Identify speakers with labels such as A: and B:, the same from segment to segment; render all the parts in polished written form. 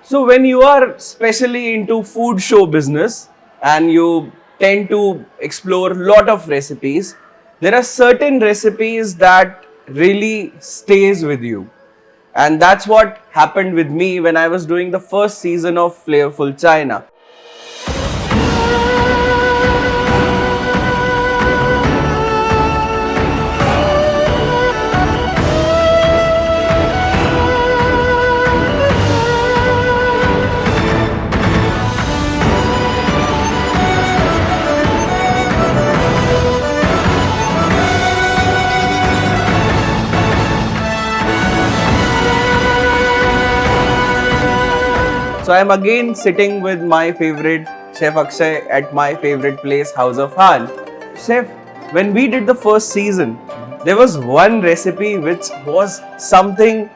A: So when you are especially into food show business and you tend to explore a lot of recipes, there are certain recipes that really stays with you. And that's what happened with me when I was doing the first season of Flavorful China. So I'm again sitting with my favorite Chef Akshay at my favorite place, House of Han. Chef, when we did the first season, there was one recipe which was something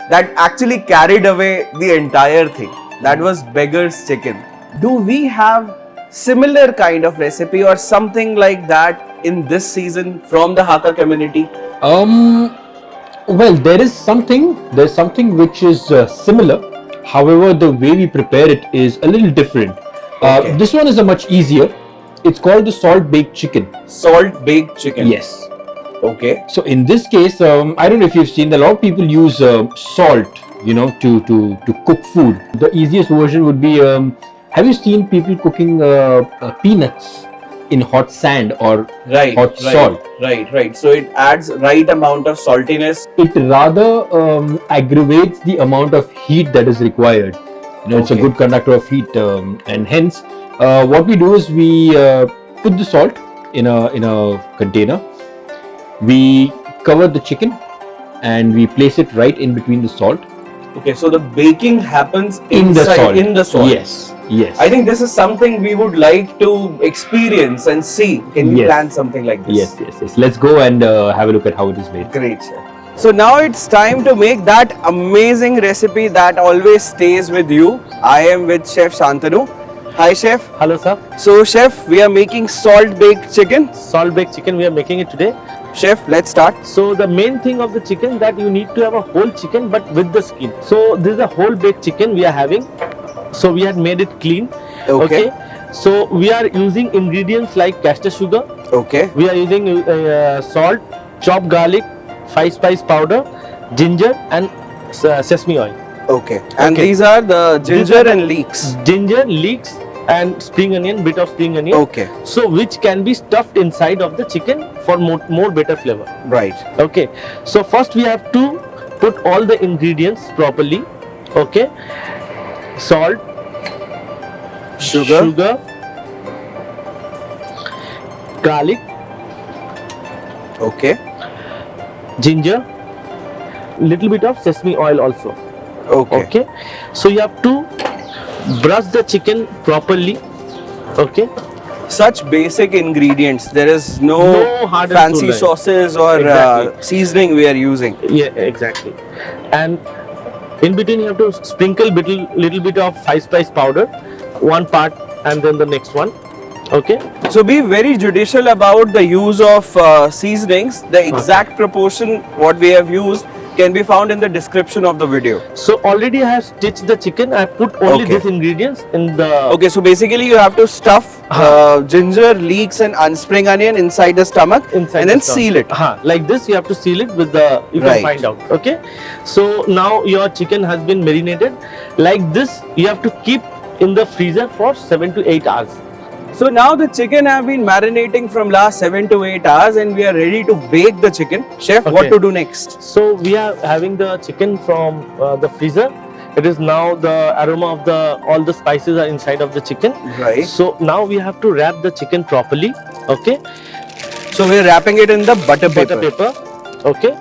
A: that actually carried away the entire thing. That was beggar's chicken. Do we have similar kind of recipe or something like that in this season from the Hakka community?
B: Well, there's something which is similar. However, the way we prepare it is a little different.
A: Okay.
B: This one is a much easier. It's called the salt baked chicken.
A: Salt baked chicken.
B: Yes.
A: Okay.
B: So in this case, I don't know if you've seen, a lot of people use salt, to cook food. The easiest version would be, have you seen people cooking peanuts in hot sand or hot salt?
A: Right. So it adds right amount of saltiness.
B: It rather aggravates the amount of heat that is required. It's a
A: Okay.
B: good conductor of heat, and hence what we do is we put the salt in a container. We cover the chicken and we place it right in between the salt.
A: Okay, so the baking happens
B: In the
A: inside,
B: salt.
A: in the salt.
B: Yes.
A: I think this is something we would like to experience and see. Can we
B: Yes.
A: plan something like this?
B: Yes. Let's go and have a look at how it is made.
A: Great, chef. So now it's time to make that amazing recipe that always stays with you. I am with Chef Shantanu. Hi, chef.
C: Hello sir,
A: So, chef, we are making salt baked chicken.
C: salt baked chicken we are making it today.
A: Chef, let's start.
C: So the main thing of the chicken that you need to have a whole chicken but with the skin. So this is a whole baked chicken we are having. So we had made it clean.
A: Okay.
C: So we are using ingredients like castor sugar.
A: Okay.
C: We are using salt, chopped garlic, 5-spice powder, ginger and sesame oil.
A: Okay. And
C: Okay.
A: these are the
C: These
A: ginger
C: are the-
A: and leeks.
C: Ginger, leeks and spring onion, bit of spring onion.
A: Okay.
C: So which can be stuffed inside of the chicken for more better flavor.
A: Right.
C: Okay, so first we have to put all the ingredients properly. Okay, salt,
A: Sugar.
C: garlic,
A: Okay.
C: ginger, little bit of sesame oil also.
A: Okay.
C: Okay, so you have to brush the chicken properly. Okay,
A: Such basic ingredients. There is no,
C: No hard and
A: fancy
C: soul line.
A: sauces or
C: Exactly.
A: seasoning we are using.
C: yeah, exactly. And in between you have to sprinkle little bit of 5-spice powder, one part and then the next one. Okay.
A: So be very judicial about the use of seasonings. The exact proportion what we have used can be found in the description of the video.
C: So already I have stitched the chicken. I have put only
A: Okay.
C: these ingredients in the.
A: Okay, so basically you have to stuff ginger, leeks and spring onion inside the stomach
C: Inside
A: and
C: the
A: then
C: stomach.
A: seal it.
C: Like this, you have to seal it with the. You
A: Right.
C: can find out. Okay. So now your chicken has been marinated. Like this, you have to keep in the freezer for 7 to 8 hours.
A: So now the chicken have been marinating from last 7 to 8 hours and we are ready to bake the chicken. Chef, what
C: Okay.
A: to do next?
C: So we are having the chicken from the freezer. It is now the aroma of all the spices are inside of the chicken.
A: Right.
C: So now we have to wrap the chicken properly. Okay.
A: So we're wrapping it in the butter paper.
C: Butter paper. Okay.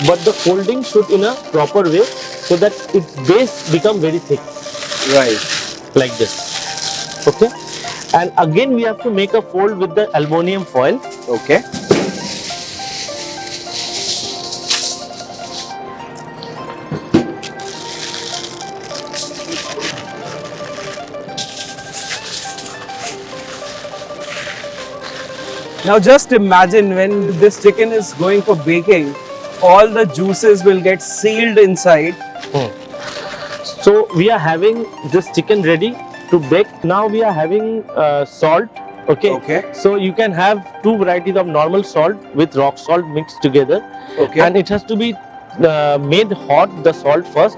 C: But the folding should in a proper way so that its base become very thick
A: Right.
C: like this. Okay. And again we have to make a fold with the aluminum foil.
A: Okay. Now just imagine when this chicken is going for baking, all the juices will get sealed inside.
C: So we are having this chicken ready to bake. Now we are having salt. Okay.
A: Okay.
C: So you can have two varieties of normal salt with rock salt mixed together,
A: Okay.
C: and it has to be made hot, the salt first.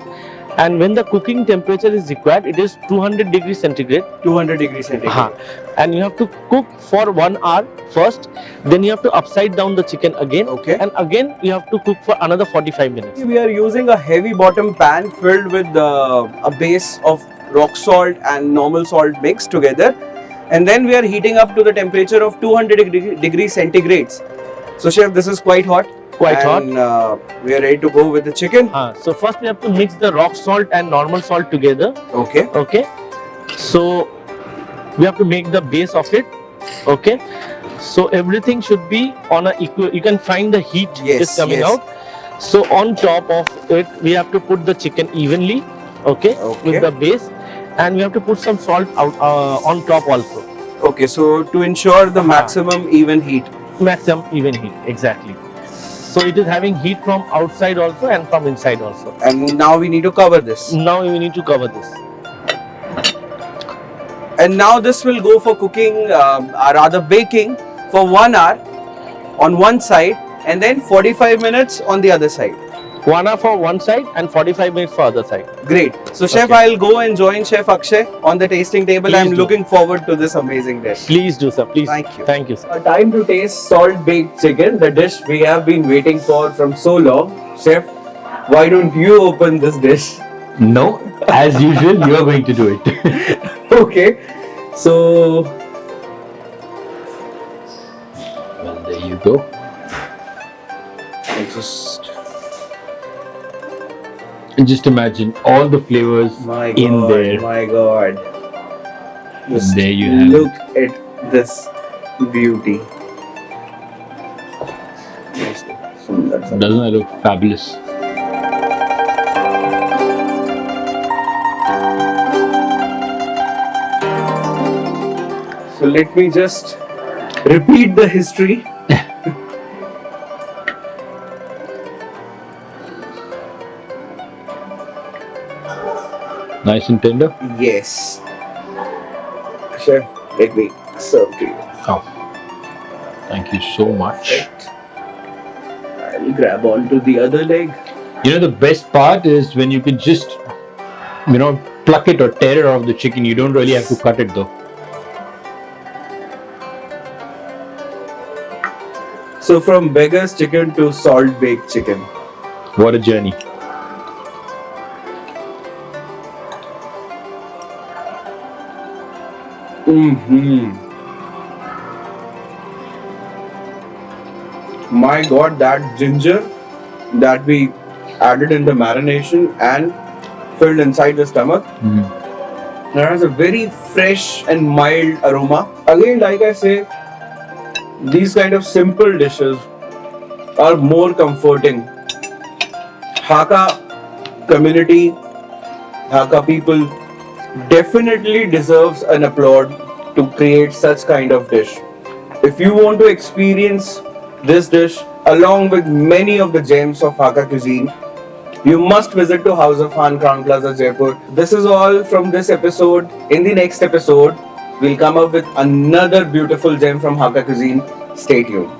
C: And when the cooking temperature is required, it is 200 degrees centigrade.
A: 200 degrees centigrade.
C: And you have to cook for 1 hour first. Then you have to upside down the chicken again.
A: Okay.
C: And again you have to cook for another 45 minutes.
A: We are using a heavy bottom pan filled with a base of rock salt and normal salt mixed together, and then we are heating up to the temperature of 200 degrees centigrades. So chef, this is quite hot.
C: Quite hot.
A: And we are ready to go with the chicken.
C: So first we have to mix the rock salt and normal salt together.
A: Okay.
C: Okay. So we have to make the base of it. Okay. So everything should be on a equal. You can find the heat
A: Yes,
C: is coming
A: yes.
C: out. So on top of it, we have to put the chicken evenly. Okay.
A: Okay.
C: With the base, and we have to put some salt out on top also.
A: Okay, so to ensure the maximum even heat.
C: Maximum even heat. Exactly. So it is having heat from outside also and from inside also.
A: And now we need to cover this.
C: Now we need to cover this.
A: And now this will go for cooking, or rather baking, for 1 hour on one side, and then 45 minutes on the other side.
C: 1 hour for one side and 45 minutes for other side.
A: Great. So chef,
C: Okay.
A: I'll go and join Chef Akshay on the tasting table.
C: Please
A: I'm
C: do.
A: looking forward to this amazing dish.
C: Please do, sir. Please.
A: Thank you.
C: Thank you, sir.
A: Time to taste salt baked chicken, the dish we have been waiting for from so long. Chef, why don't you open this dish?
B: No, as usual, you are going to do it.
A: Okay. So
B: Well, there you go.
A: I'll
B: Just imagine all the flavors
A: my
B: in
A: God,
B: there.
A: my God. Just
B: There you have
A: look at this beauty. Sundar, sundar.
B: Doesn't that look fabulous?
A: So let me just repeat the history.
B: Nice and tender.
A: Yes. Chef, let me serve to you.
B: Oh, thank you so much.
A: I'll grab onto the other leg.
B: You know, the best part is when you can just, pluck it or tear it off the chicken. You don't really have to cut it though.
A: So from beggar's chicken to salt baked chicken.
B: What a journey.
A: My God, that ginger that we added in the marination and filled inside the stomach, that has a very fresh and mild aroma. Again, like I say, these kind of simple dishes are more comforting. Hakka community, Hakka people definitely deserves an applaud to create such kind of dish. If you want to experience this dish along with many of the gems of Hakka cuisine, you must visit to House of Han, Crown Plaza, Jaipur. This is all from this episode. In the next episode, we'll come up with another beautiful gem from Hakka cuisine. Stay tuned.